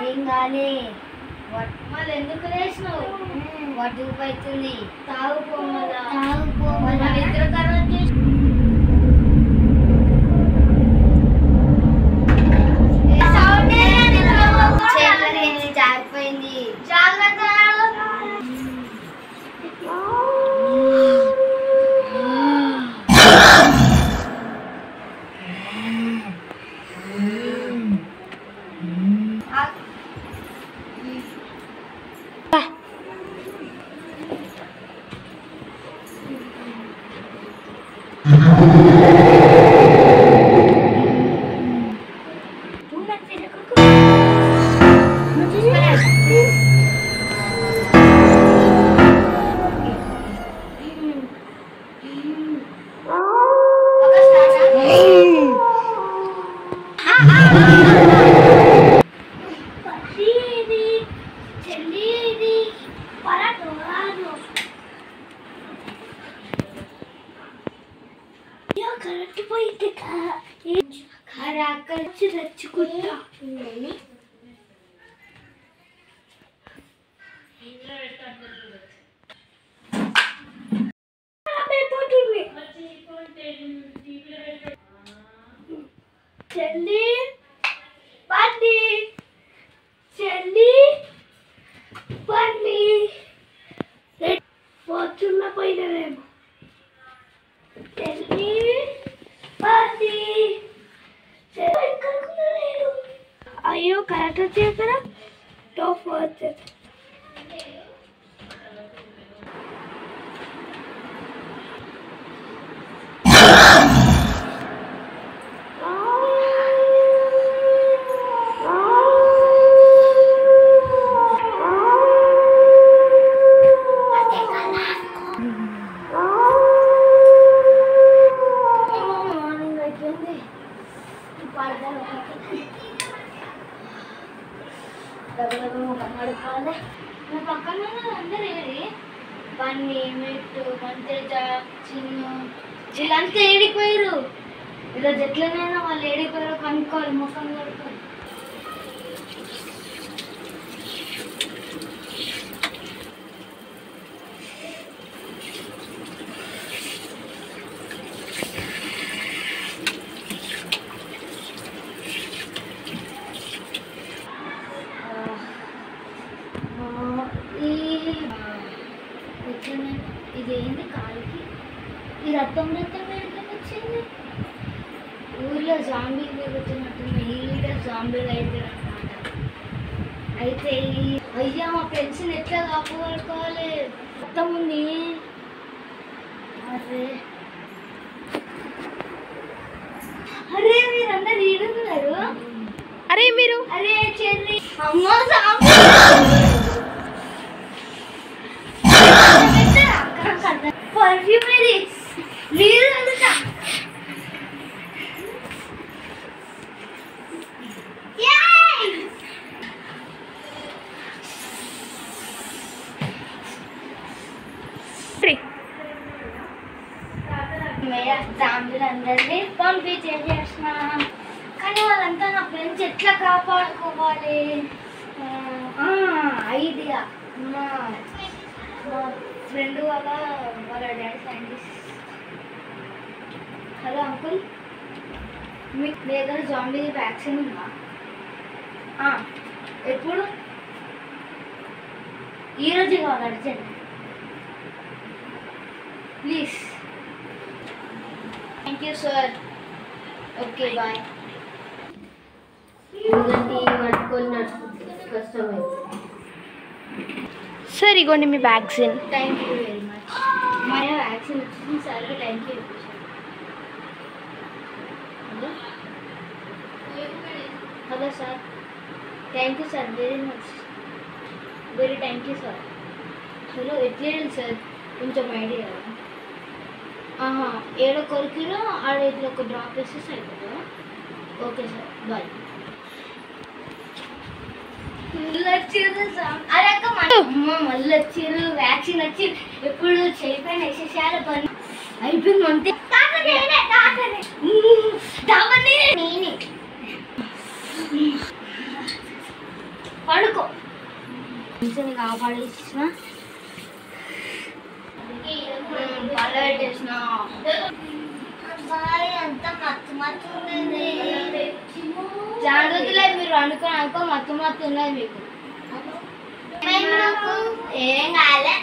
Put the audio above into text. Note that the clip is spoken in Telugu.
ఏం కాలే మళ్ళీ ఎందుకు లేచినావు? వాటి అవుతుంది తాగుపోమలా నిద్ర ఖరాబ్ చేసి జారిపోయింది. జాగ్రత్త. రచ్చుకుంటా చెల్లి బండి చెల్లి బండి పోతున్న పోయినరేమో చెల్లి బండి అయ్యో కరెక్ట్ వచ్చేది కదా టాప్ వచ్చేది. పక్కన అందరు ఏడి బన్నీ మెట్టు మంతేజ చిన్న వీళ్ళంతా ఏడిపోయారు. ఈరోజు ఎట్లనైనా వాళ్ళు ఏడిపోయారో కనుక్కోవాలి. ముఖం కడుక్కోవాలి. ఇదేంటి కాలికి ఈ రక్తం ఎక్కడికి వచ్చింది? ఊర్లో జాంబీలు తిరుగుతున్నట్టుంది. ఈడ జాంబీలు అయితే అనమాట. అయితే అయ్యా మా ఫ్రెండ్స్ని ఎట్లా కాపాడుకోవాలి? రక్తం ఉంది. అరే అరే మీరందరు ఈడున్నారు. అరే మీరు అరే చెల్లి అమ్మ జాంబీ పర్ఫ్యూమ్ ఇది నీరు అందుతా జాంబీలందరినీ పంపించేసిన. కానీ వాళ్ళంతా నా ఫ్రెండ్స్ ఎట్లా కాపాడుకోవాలి? ఐడియా మా ఫ్రెండ్ వాళ్ళ డాడీ సైంటిస్ట్. హలో అంకుల్, మీ దగ్గర జాంబీ వ్యాక్సిన్ ఉందా? ఎప్పుడు? ఈరోజు కావాలి urgent please. Thank you sir. Okay bye. పట్టుకొని కష్టమైంది. సార్ ఇగోండి మీ vaccine. Thank you very much. మా వ్యాక్సిన్ వచ్చింది sir. Thank you. Hello hello sir. Thank you sir very much. Very thank you sir. Hello ఎట్లేదు సార్ కొంచెం ఐడియా. ఏడో కొరికిలో ఆడ ఇట్లా ఒక డ్రాప్ వేసేసి అయిపోతుందా? Okay sir bye. మళ్ళీ వచ్చిర్రు అరే అక్క మళ్ళీ వచ్చిర్రు. వ్యాక్సిన్ వచ్చి ఎప్పుడు చెడిపోయిన వేసేసారు. పని అయిపోయింది అంతే. నేనే కాపాడేసిన పళ్ళ పెట్టేసిన అంతా మత్తు మత్తు ఉన్నది. జాగ్రత్తలే మీరు అనుకో మత్తు మత్తు ఉన్నది మీకు. ఏం కాలే